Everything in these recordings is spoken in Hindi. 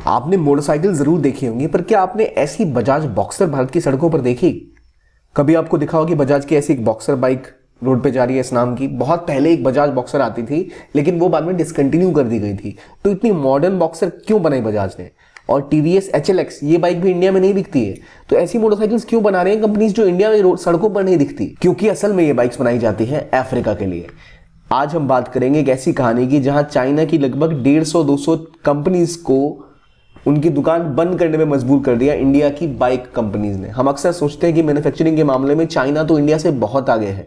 आपने मोटरसाइकिल जरूर देखी होंगी, पर क्या आपने ऐसी बजाज बॉक्सर भारत की सड़कों पर देखी? कभी आपको दिखा होगा कि बजाज की ऐसी एक बॉक्सर बाइक रोड पे जा रही है इस नाम की? बहुत पहले एक बजाज बॉक्सर आती थी, लेकिन वो बाद में डिसकंटिन्यू कर दी गई थी। तो इतनी मॉडर्न बॉक्सर क्यों बनाई बजाज ने? और टीवीएस HLX ये बाइक भी इंडिया में नहीं दिखती है। तो ऐसी मोटरसाइकिल्स क्यों बना रहे हैं कंपनीज जो इंडिया में सड़कों पर नहीं दिखती? क्योंकि असल में ये बाइक्स बनाई जाती हैं अफ्रीका के लिए। आज हम बात करेंगे एक ऐसी कहानी की जहां चाइना की लगभग 150-200 कंपनीज को उनकी दुकान बंद करने में मजबूर कर दिया इंडिया की बाइक कंपनीज ने। हम अक्सर सोचते हैं कि मैन्युफैक्चरिंग के मामले में चाइना तो इंडिया से बहुत आगे है,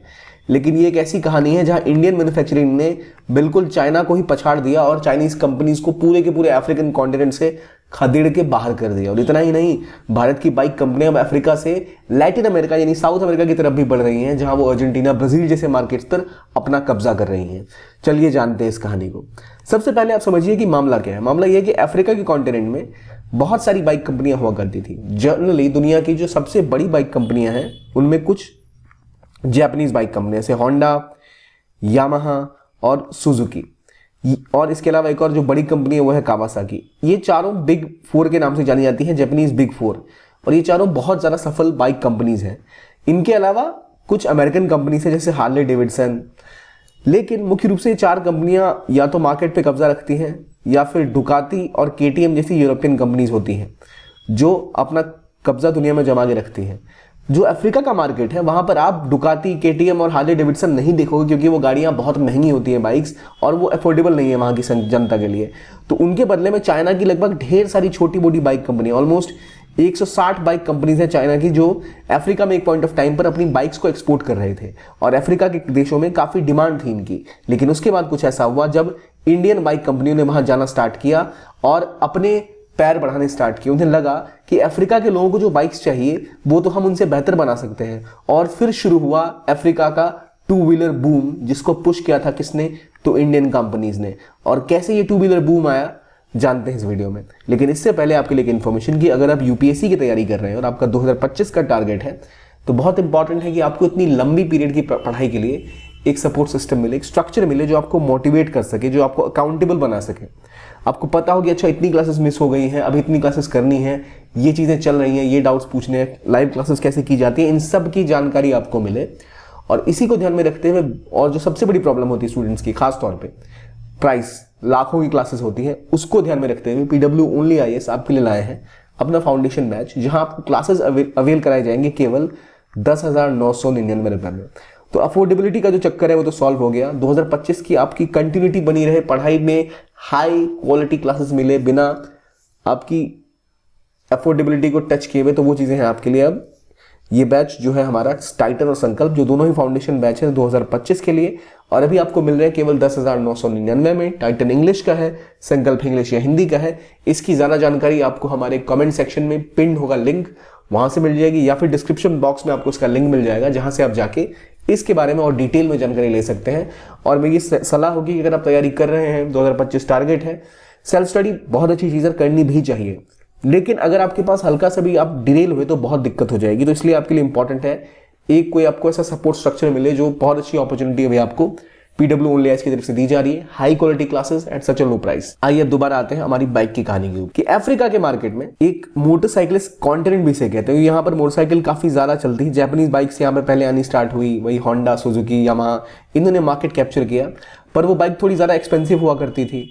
लेकिन ये एक ऐसी कहानी है जहां इंडियन मैन्युफैक्चरिंग ने बिल्कुल चाइना को ही पछाड़ दिया और चाइनीज कंपनीज को पूरे के पूरे अफ्रीकन कॉन्टिनेंट से खदेड़ के बाहर कर दिया। और इतना ही नहीं, भारत की बाइक कंपनियां अब अफ्रीका से लैटिन अमेरिका यानी साउथ अमेरिका की तरफ भी बढ़ रही हैं, जहां वो अर्जेंटीना, ब्राजील जैसे मार्केट्स पर अपना कब्जा कर रही हैं। चलिए जानते हैं इस कहानी को। सबसे पहले आप समझिए कि मामला क्या है। मामला यह है कि अफ्रीका के कॉन्टिनेंट में बहुत सारी बाइक कंपनियां हुआ करती थी। जनरली दुनिया की जो सबसे बड़ी बाइक कंपनियां हैं उनमें कुछ जापानीज बाइक कंपनियां जैसे होंडा, यामाहा और सुजुकी, और इसके अलावा एक और जो बड़ी कंपनी है वो है कावासाकी। ये चारों बिग फोर के नाम से जानी जाती हैं, जापानीज बिग फोर, और ये चारों बहुत ज़्यादा सफल बाइक कंपनीज हैं। इनके अलावा कुछ अमेरिकन कंपनीज हैं जैसे हार्ले डेविडसन, लेकिन मुख्य रूप से ये चार कंपनियां या तो मार्केट पे कब्जा रखती हैं या फिर डुकाती और KTM जैसी यूरोपियन कंपनीज होती हैं जो अपना कब्जा दुनिया में जमा के रखती हैं। जो अफ्रीका का मार्केट है वहां पर आप डुकाती, KTM और हार्ले डेविडसन नहीं देखोगे, क्योंकि वो गाड़ियां बहुत महंगी होती हैं बाइक्स, और वो अफोर्डेबल नहीं है वहां की जनता के लिए। तो उनके बदले में चाइना की लगभग ढेर सारी छोटी मोटी bike company, almost 160 bike companies हैं चाइना की, जो अफ्रीका में एक पॉइंट ऑफ टाइम पर अपनी बाइक्स को एक्सपोर्ट कर रहे थे और अफ्रीका के देशों में काफी डिमांड थी इनकी। लेकिन उसके बाद कुछ ऐसा हुआ जब इंडियन बाइक कंपनियों ने वहां जाना स्टार्ट किया और अपने पैर बढ़ाने स्टार्ट किए। उन्हें लगा कि अफ्रीका के लोगों को जो बाइक्स चाहिए वो तो हम उनसे बेहतर बना सकते हैं। और फिर शुरू हुआ अफ्रीका का 2 व्हीलर बूम, जिसको पुश किया था किसने? तो इंडियन कंपनीज ने। और कैसे ये 2 व्हीलर बूम आया जानते हैं इस वीडियो में। लेकिन इससे पहले आपके लिए इन्फॉर्मेशन की, अगर आप UPSC की तैयारी कर रहे हैं और आपका 2025 का टारगेट है, तो बहुत इंपॉर्टेंट है कि आपको इतनी लंबी पीरियड की पढ़ाई के लिए एक सपोर्ट सिस्टम मिले, एक स्ट्रक्चर मिले जो आपको मोटिवेट कर सके, जो आपको अकाउंटेबल बना सके। आपको पता हो कि अच्छा इतनी क्लासेस मिस हो गई हैं, अब इतनी क्लासेस करनी है, ये चीज़ें चल रही हैं, ये डाउट्स पूछने हैं, लाइव क्लासेस कैसे की जाती हैं, इन सब की जानकारी आपको मिले। और इसी को ध्यान में रखते हुए, और जो सबसे बड़ी प्रॉब्लम होती है स्टूडेंट्स की, खासतौर पर प्राइस, लाखों की क्लासेस होती है, उसको ध्यान में रखते हुए PW ओनली IAS आपके लिए लाए हैं अपना फाउंडेशन बैच, जहां आपको क्लासेस अवेल कराए जाएंगे केवल 10,999 रुपए में। तो अफोर्डेबिलिटी का जो चक्कर है वो तो सॉल्व हो गया। 2025 की आपकी कंटिन्यूटी बनी रहे, पढ़ाई में हाई क्वालिटी क्लासेस मिले बिना आपकी अफोर्डेबिलिटी को टच किए हुए, तो वो चीज़ें हैं आपके लिए। अब ये बैच जो है हमारा टाइटन और संकल्प, जो दोनों ही फाउंडेशन बैच है 2025 के लिए, और अभी आपको मिल रहे हैं केवल 10,999 में। टाइटन इंग्लिश का है, संकल्प इंग्लिश या हिंदी का है। इसकी ज़्यादा जानकारी आपको हमारे कमेंट सेक्शन में पिन होगा लिंक, वहां से मिल जाएगी, या फिर डिस्क्रिप्शन बॉक्स में आपको इसका लिंक मिल जाएगा, जहां से आप जाके इसके बारे में और डिटेल में जानकारी ले सकते हैं। और मेरी सलाह होगी कि अगर आप तैयारी कर रहे हैं, 2025 टारगेट है, सेल्फ स्टडी बहुत अच्छी चीज़ है, करनी भी चाहिए, लेकिन अगर आपके पास हल्का सा भी आप डिरेल हुए तो बहुत दिक्कत हो जाएगी। तो इसलिए आपके लिए इंपॉर्टेंट है एक कोई आपको ऐसा सपोर्ट स्ट्रक्चर मिले, जो बहुत अच्छी अपॉर्चुनिटी अभी आपको PW ओनली IAS की तरफ से दी जा रही है, high quality classes at such a low price. आइए अब दोबारा आते हैं हमारी बाइक की कहानी की कि अफ्रीका के मार्केट में एक मोटरसाइकिलिस्ट कॉन्टिनेंट भी इसे कहते हैं। यहाँ पर मोटरसाइकिल काफी ज्यादा चलती है, जापानीज बाइक्स यहाँ पर पहले आनी स्टार्ट हुई, वही होंडा, सुजुकी, यामाहा, इन्होंने मार्केट कैप्चर किया। पर वो बाइक थोड़ी ज्यादा एक्सपेंसिव हुआ करती थी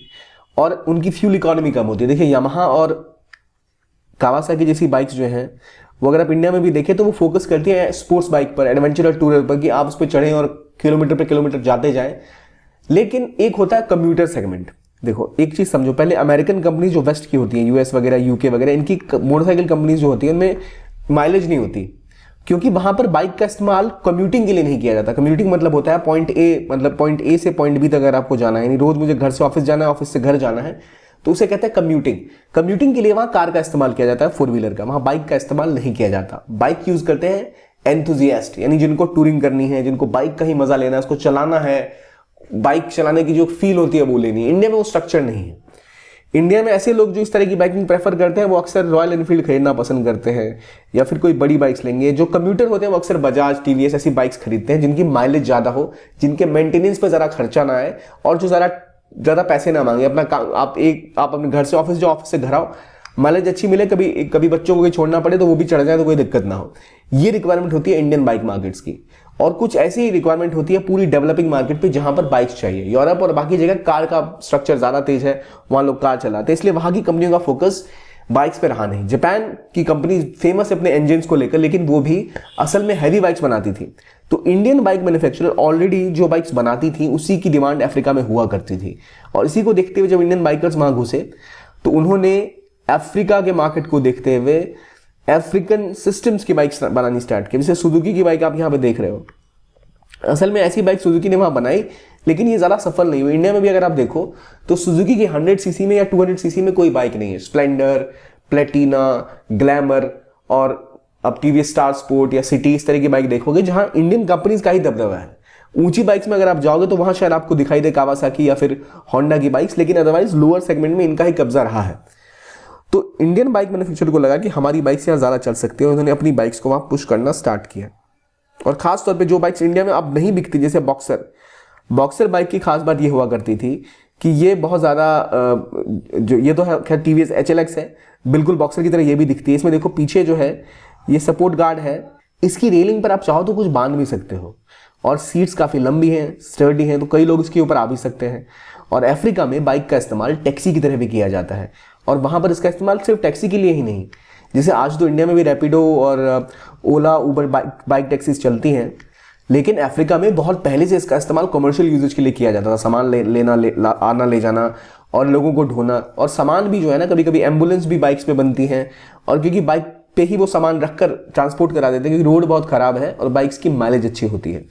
और उनकी फ्यूल इकोनॉमी कम होती है। देखिए यामाहा और कावासाकी जैसी बाइक्स जो हैं वो अगर आप इंडिया में भी देखें तो वो फोकस करती है स्पोर्ट्स बाइक पर, एडवेंचर और टूरर पर, कि आप उस पर चढ़ें और किलोमीटर पे किलोमीटर जाते जाएं। लेकिन एक होता है कम्यूटर सेगमेंट। देखो एक चीज समझो, पहले अमेरिकन कंपनीज जो वेस्ट की होती हैं, US वगैरह, UK वगैरह, इनकी मोटरसाइकिल कंपनीज जो होती है उनमें माइलेज नहीं होती, क्योंकि वहां पर बाइक का इस्तेमाल कम्यूटिंग के लिए नहीं किया जाता। कम्यूटिंग मतलब होता है पॉइंट ए से पॉइंट B तक अगर आपको जाना है, यानी रोज मुझे घर से ऑफिस जाना है, ऑफिस से घर जाना है, तो उसे कहते हैं कम्यूटिंग। कम्यूटिंग के लिए वहां कार का इस्तेमाल किया जाता है, 4 व्हीलर का, वहां बाइक का इस्तेमाल नहीं किया जाता। बाइक यूज करते हैं एंथुजियास्ट, यानी जिनको टूरिंग करनी है, जिनको बाइक का ही मजा लेना है, उसको चलाना है, बाइक चलाने की जो फील होती है वो लेनी है। इंडिया में वो स्ट्रक्चर नहीं है। इंडिया में ऐसे लोग जो इस तरह की बाइकिंग प्रेफर करते हैं वो अक्सर रॉयल एनफील्ड खरीदना पसंद करते हैं, या फिर कोई बड़ी बाइक्स लेंगे। जो कम्यूटर होते हैं वो अक्सर बजाज, TVS ऐसी बाइक्स खरीदते हैं जिनकी माइलेज ज्यादा हो, जिनके मेंटेनेंस पे जरा खर्चा ना आए, और जो जरा ज़्यादा पैसे ना मांगे, अपना काम आप अपने घर से ऑफिस जाओ, ऑफिस से घर आओ, माइलेज अच्छी मिले, कभी कभी बच्चों को कोई छोड़ना पड़े तो वो भी चढ़ जाए तो कोई दिक्कत ना हो। ये रिक्वायरमेंट होती है इंडियन बाइक मार्केट्स की। और कुछ ऐसी रिक्वायरमेंट होती है पूरी डेवलपिंग मार्केट पे जहां पर बाइक्स चाहिए। यूरोप और बाकी जगह कार का स्ट्रक्चर ज्यादा तेज है, वहां लोग कार चलाते हैं, इसलिए वहां की कंपनियों का फोकस बाइक्स पे रहा नहीं। जापान की कंपनी फेमस है अपने इंजन को लेकर, लेकिन वो भी असल में हैवी बाइक्स बनाती थी। तो इंडियन बाइक मैन्युफैक्चरर ऑलरेडी जो बाइक्स बनाती थी उसी की डिमांड अफ्रीका में हुआ करती थी। और इसी को देखते हुए जब इंडियन बाइकर्स वहां घुसे तो उन्होंने अफ्रीका के मार्केट को देखते हुए अफ्रीकन सिस्टम्स की बाइक्स बनानी स्टार्ट की। जैसे सुजुकी की बाइक आप यहां पे देख रहे हो, असल में ऐसी बाइक सुजुकी ने वहां बनाई, लेकिन ये ज़्यादा सफल नहीं हुई। इंडिया में भी अगर आप देखो तो सुजुकी की 100 सीसी में या 200 सीसी में कोई बाइक नहीं है। स्प्लेंडर, प्लेटिना, ग्लैमर और अब टीवीएस स्टार स्पोर्ट या सिटी, इस तरह की बाइक देखोगे जहां इंडियन कंपनीज का ही दबदबा है। ऊंची बाइक्स में अगर आप जाओगे तो वहां शायद आपको दिखाई दे कावासाकी या फिर होंडा की बाइक्स, लेकिन अदरवाइज लोअर सेगमेंट में इनका ही कब्जा रहा है। तो इंडियन बाइक मैन्युफैक्चरर को लगा कि हमारी बाइक्स यहाँ ज़्यादा चल सकती है और उन्होंने अपनी बाइक्स को वहाँ पुश करना स्टार्ट किया। और खास तौर पे जो बाइक्स इंडिया में अब नहीं बिकती, जैसे बॉक्सर बाइक की खास बात ये हुआ करती थी कि ये बहुत ज़्यादा जो ये तो है खैर टीवीएस HLX है, बिल्कुल बॉक्सर की तरह ये भी दिखती है। इसमें देखो पीछे जो है ये सपोर्ट गार्ड है, इसकी रेलिंग पर आप चाहो तो कुछ बांध भी सकते हो और सीट्स काफ़ी लंबी हैं, स्टर्डी हैं, तो कई लोग इसके ऊपर आ भी सकते हैं। और अफ्रीका में बाइक का इस्तेमाल टैक्सी की तरह भी किया जाता है और वहाँ पर इसका इस्तेमाल सिर्फ टैक्सी के लिए ही नहीं, जैसे आज तो इंडिया में भी रैपिडो और ओला, उबर बाइक टैक्सीज चलती हैं, लेकिन अफ्रीका में बहुत पहले से इसका इस्तेमाल कमर्शियल यूजेज के लिए किया जाता था। सामान आना ले जाना और लोगों को ढोना, और सामान भी जो है ना, कभी कभी एम्बुलेंस भी बाइक्स पे बनती हैं, और क्योंकि बाइक पे ही वो सामान रखकर ट्रांसपोर्ट करा देते हैं क्योंकि रोड बहुत खराब है और बाइक्स की माइलेज अच्छी होती है।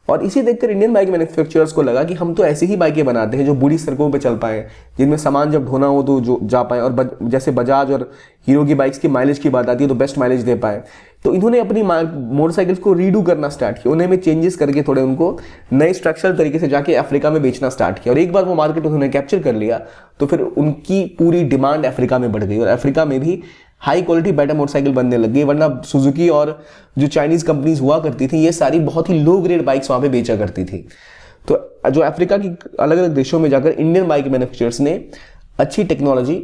और इसे देखकर इंडियन बाइक मैन्युफैक्चरर्स को लगा कि हम तो ऐसी ही बाइकें बनाते हैं जो बूढ़ी सड़कों पे चल पाए, जिनमें सामान जब ढोना हो तो जो जा पाए, और जैसे बजाज और हीरो की बाइक्स की माइलेज की बात आती है तो बेस्ट माइलेज दे पाए। तो इन्होंने अपनी मोटरसाइकिल्स को रीडू करना स्टार्ट किया, उन्हें में चेंजेस करके थोड़े उनको नए स्ट्रक्चरल तरीके से जाके अफ्रीका में बेचना स्टार्ट किया। और एक बार वो मार्केट उन्होंने कैप्चर कर लिया तो फिर उनकी पूरी डिमांड अफ्रीका में बढ़ गई और अफ्रीका में भी हाई क्वालिटी बेटर मोटरसाइकिल बनने लग गई। वरना सुजुकी और जो चाइनीज कंपनीज हुआ करती थी ये सारी बहुत ही लो ग्रेड बाइक्स वहां पे बेचा करती थी। तो जो अफ्रीका की अलग अलग देशों में जाकर इंडियन बाइक मैन्युफैक्चरर्स ने अच्छी टेक्नोलॉजी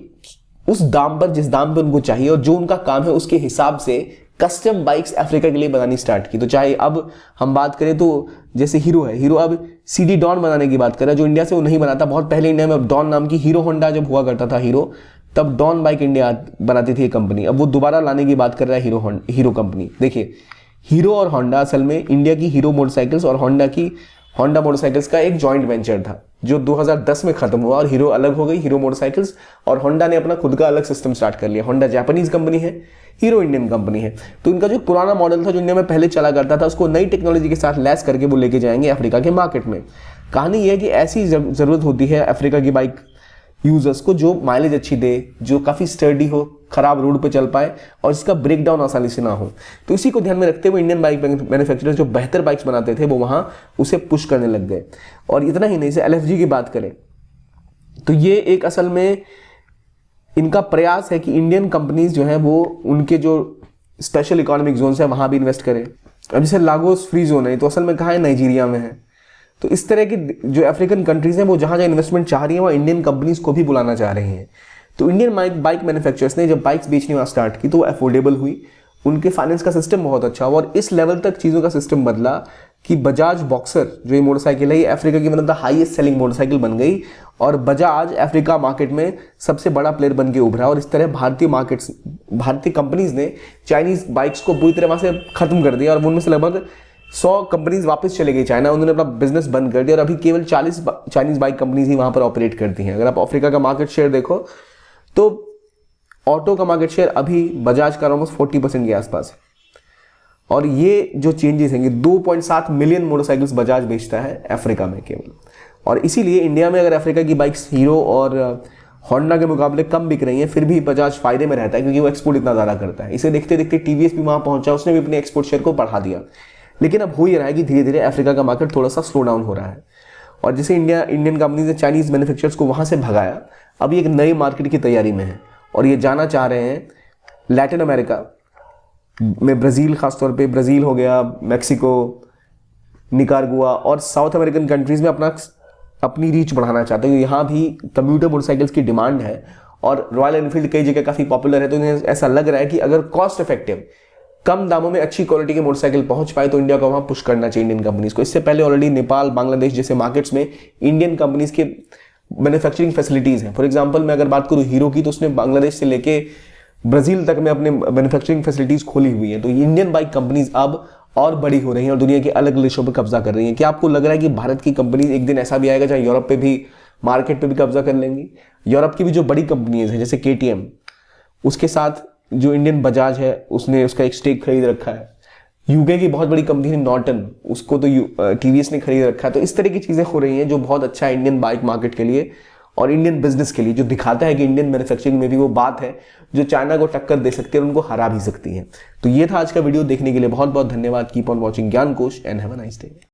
उस दाम पर, जिस दाम पर उनको चाहिए और जो उनका काम है उसके हिसाब से कस्टम बाइक्स अफ्रीका के लिए बनानी स्टार्ट की। तो चाहे अब हम बात करें तो जैसे हीरो है, हीरो अब CD डॉन बनाने की बात कर रहा है जो इंडिया से वो नहीं बनाता। बहुत पहले इंडिया में डॉन नाम की हीरो होंडा जब हुआ करता था हीरो, तब डॉन बाइक इंडिया बनाती थी ये कंपनी। अब वो दोबारा लाने की बात कर रहा है हीरो कंपनी। देखिए हीरो और होंडा असल में इंडिया की हीरो मोटरसाइकिल्स और होंडा की होंडा मोटरसाइकिल्स का एक जॉइंट वेंचर था जो 2010 में खत्म हुआ और हीरो अलग हो गई, हीरो मोटरसाइकिल्स, और होंडा ने अपना खुद का अलग सिस्टम स्टार्ट कर लिया। होंडा जापानीज कंपनी है, हीरो इंडियन कंपनी है। तो इनका जो पुराना मॉडल था जो इंडिया में पहले चला करता था उसको नई टेक्नोलॉजी के साथ लैस करके वो लेके जाएंगे अफ्रीका के मार्केट में। कहानी यह है कि ऐसी जरूरत होती है अफ्रीका की बाइक यूजर्स को जो माइलेज अच्छी दे, जो काफ़ी स्टर्डी हो, खराब रोड पे चल पाए और इसका ब्रेक डाउन आसानी से ना हो। तो इसी को ध्यान में रखते हुए इंडियन बाइक मैन्युफैक्चरर्स जो बेहतर बाइक्स बनाते थे वो वहाँ उसे पुश करने लग गए। और इतना ही नहीं, से LFG की बात करें तो ये एक असल में इनका प्रयास है कि इंडियन कंपनीज जो है वो उनके जो स्पेशल इकोनॉमिक जोन है वहाँ भी इन्वेस्ट करें। अब जैसे लागोस फ्री जोन है तो असल में कहाँ है, नाइजीरिया में है। तो इस तरह की जो अफ्रीकन कंट्रीज हैं वो जहाँ जहाँ इन्वेस्टमेंट चाह रही हैं वहाँ इंडियन कंपनीज को भी बुलाना चाह रहे हैं। तो इंडियन बाइक मैन्युफैक्चरर्स ने जब बाइक्स बेचनी वहाँ स्टार्ट की तो वो अफोर्डेबल हुई, उनके फाइनेंस का सिस्टम बहुत अच्छा हुआ और इस लेवल तक चीज़ों का सिस्टम बदला कि बजाज बॉक्सर जो ये मोटरसाइकिल है ये अफ्रीका की मतलब हाईएस्ट सेलिंग मोटरसाइकिल बन गई और बजाज अफ्रीका मार्केट में सबसे बड़ा प्लेयर बन के उभरा। और इस तरह भारतीय कंपनीज ने चाइनीज बाइक्स को पूरी तरह वहाँ से खत्म कर दिया और उनमें से लगभग 100 कंपनीज वापस चले गई चाइना, उन्होंने अपना बिजनेस बंद कर दिया और अभी केवल 40 चाइनीज बाइक कंपनीज ही वहाँ पर ऑपरेट करती हैं। अगर आप अफ्रीका का मार्केट शेयर देखो तो ऑटो का मार्केट शेयर अभी बजाज का ऑलमोस्ट 40% के आसपास है। और ये जो चेंजेस हैं, 2.7 मिलियन मोटरसाइकिल्स बजाज बेचता है अफ्रीका में केवल। और इसीलिए इंडिया में अगर अफ्रीका की बाइक्स हीरो और होंडा के मुकाबले कम बिक रही हैं फिर भी बजाज फायदे में रहता है क्योंकि वो एक्सपोर्ट इतना ज़्यादा करता है। इसे देखते देखते टीवीएस भी वहाँ पहुंचा, उसने भी अपने एक्सपोर्ट शेयर को बढ़ा दिया। लेकिन अब हो ही रहा है कि धीरे धीरे अफ्रीका का मार्केट थोड़ा सा स्लो डाउन हो रहा है और जैसे इंडियन कंपनीज ने चाइनीज मैन्युफैक्चरर्स को वहाँ से भगाया, अभी एक नई मार्केट की तैयारी में है और ये जाना चाह रहे हैं लैटिन अमेरिका में, ब्राज़ील, खासतौर पे ब्राज़ील हो गया, मैक्सिको, निकारागुआ और साउथ अमेरिकन कंट्रीज़ में अपना अपनी रीच बढ़ाना चाहते हैं। यहाँ भी कम्यूटर मोटरसाइकिल्स की डिमांड है और रॉयल एनफील्ड कई जगह काफ़ी पॉपुलर है, तो इन्हें ऐसा लग रहा है कि अगर कॉस्ट इफेक्टिव कम दामों में अच्छी क्वालिटी के मोटरसाइकिल पहुंच पाए तो इंडिया को वहाँ पुश करना चाहिए इंडियन कंपनीज को। इससे पहले ऑलरेडी नेपाल, बांग्लादेश जैसे मार्केट्स में इंडियन कंपनीज के मैन्युफैक्चरिंग फैसिलिटीज़ हैं। फॉर एग्जांपल मैं अगर बात करूँ हीरो की, तो उसने बांग्लादेश से लेके ब्राज़ील तक में अपने मैन्युफैक्चरिंग फैसिलिटीज़ खोली हुई हैं। तो इंडियन बाइक कंपनीज अब और बड़ी हो रही हैं और दुनिया के अलग अलग देशों पर कब्जा कर रही हैं। क्या आपको लग रहा है कि भारत की कंपनीज एक दिन ऐसा भी आएगा जहाँ यूरोप पे भी, मार्केट पे भी कब्जा कर लेंगी? यूरोप की भी जो बड़ी कंपनीज हैं जैसे KTM, उसके साथ जो इंडियन बजाज है उसने उसका एक स्टेक खरीद रखा है। यूके की बहुत बड़ी कंपनी है नॉर्टन, उसको तो TVS ने खरीद रखा है। तो इस तरह की चीज़ें हो रही हैं जो बहुत अच्छा है इंडियन बाइक मार्केट के लिए और इंडियन बिजनेस के लिए, जो दिखाता है कि इंडियन मैन्युफैक्चरिंग में भी वो बात है जो चाइना को टक्कर दे सकती है और उनको हरा भी सकती है। तो ये था आज का वीडियो। देखने के लिए बहुत बहुत धन्यवाद। कीप ऑन वॉचिंग ज्ञान कोश and have a nice day.